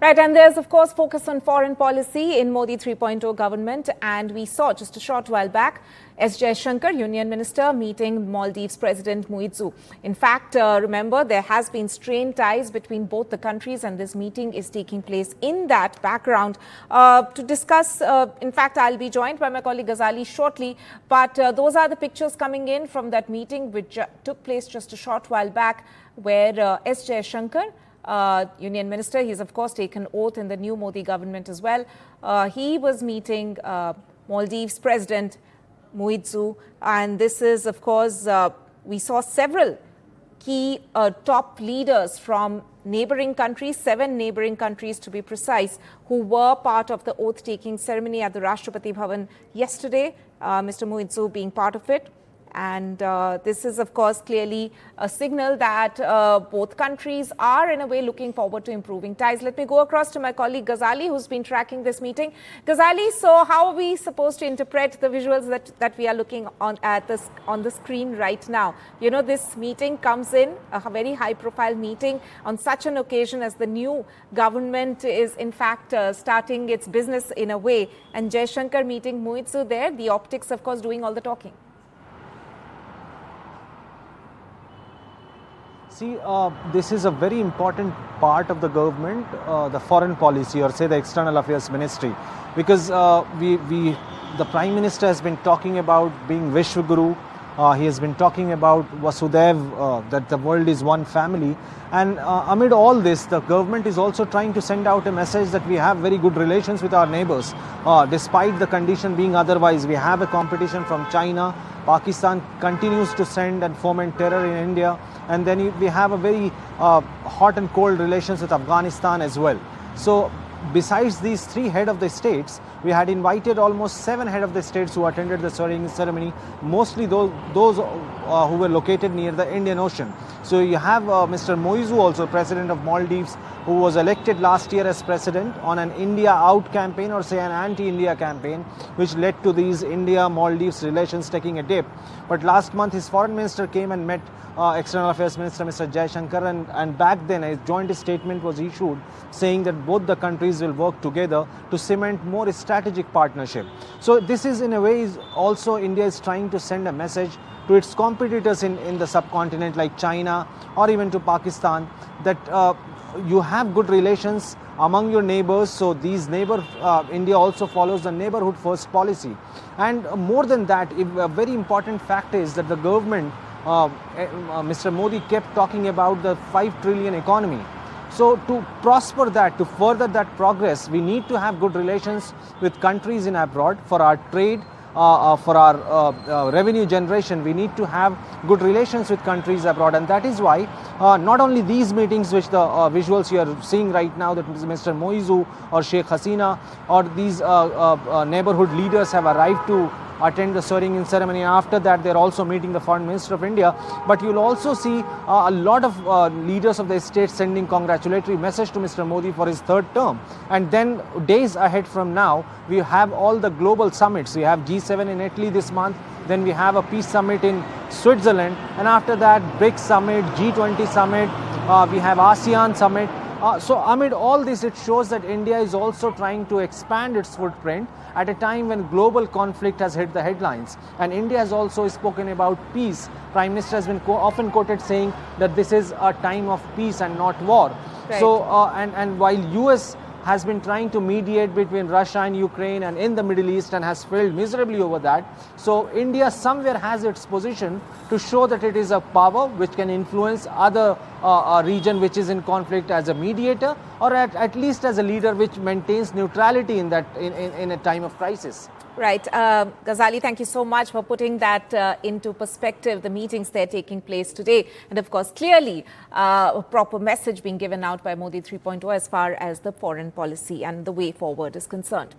Right, and there's of course focus on foreign policy in Modi 3.0 government, and we saw just a short while back S Jaishankar, Union Minister, meeting Maldives President Muizzu. In fact, remember, there has been strained ties between both the countries, and this meeting is taking place in that background. To discuss, in fact, I'll be joined by my colleague Ghazali shortly, but those are the pictures coming in from that meeting which took place just a short while back, where S Jaishankar, Union Minister, he's of course taken oath in the new Modi government as well. He was meeting Maldives President Muizzu, and this is of course, we saw several key top leaders from neighboring countries, 7 neighboring countries to be precise, who were part of the oath-taking ceremony at the Rashtrapati Bhavan yesterday, Mr. Muizzu being part of it. And this is, of course, clearly a signal that both countries are, in a way, looking forward to improving ties. Let me go across to my colleague Ghazali, who's been tracking this meeting. Ghazali, so how are we supposed to interpret the visuals that we are looking on the screen right now? You know, this meeting comes in, a very high-profile meeting on such an occasion as the new government is, in fact, starting its business in a way. And Jaishankar meeting Muizzu there, the optics, of course, doing all the talking. See, this is a very important part of the government, the foreign policy, or say the external affairs ministry, because the Prime Minister has been talking about being Vishwaguru. He has been talking about Vasudev, that the world is one family. And amid all this, the government is also trying to send out a message that we have very good relations with our neighbors. Despite the condition being otherwise, we have a competition from China. Pakistan continues to send and foment terror in India. And then we have a very hot and cold relations with Afghanistan as well. So besides these 3 head of the states, we had invited almost 7 head of the states who attended the swearing ceremony, mostly those who were located near the Indian Ocean. So you have Mr. Muizzu, also President of Maldives, who was elected last year as president on an India out campaign, or say an anti-India campaign, which led to these India-Maldives relations taking a dip. But last month his foreign minister came and met External Affairs Minister Mr. Jaishankar, and back then a joint statement was issued saying that both the countries will work together to cement more strategic partnership. So this is, in a way, also India is trying to send a message to its competitors in the subcontinent like China or even to Pakistan, that you have good relations among your neighbors. So these India also follows the neighborhood first policy. And more than that, a very important fact is that the government, Mr. Modi kept talking about the 5 trillion economy. So to prosper that, to further that progress, we need to have good relations with countries in abroad for our trade, for our revenue generation. We need to have good relations with countries abroad, and that is why not only these meetings, which the visuals you are seeing right now, that Mr. Muizzu or Sheikh Hasina or these neighborhood leaders have arrived to attend the swearing-in ceremony. After that, they're also meeting the Foreign Minister of India. But you'll also see a lot of leaders of the state sending congratulatory message to Mr. Modi for his 3rd term. And then days ahead from now, we have all the global summits. We have G7 in Italy this month. Then we have a peace summit in Switzerland. And after that, BRICS summit, G20 summit, we have ASEAN summit. So amid all this, it shows that India is also trying to expand its footprint at a time when global conflict has hit the headlines. And India has also spoken about peace. Prime Minister has been often quoted saying that this is a time of peace and not war. Right. So, and while US has been trying to mediate between Russia and Ukraine and in the Middle East and has failed miserably over that. So India somewhere has its position to show that it is a power which can influence other region which is in conflict as a mediator, or at least as a leader which maintains neutrality in a time of crisis. Right. Ghazali, thank you so much for putting that into perspective, the meetings that are taking place today. And of course, clearly a proper message being given out by Modi 3.0 as far as the foreign policy and the way forward is concerned.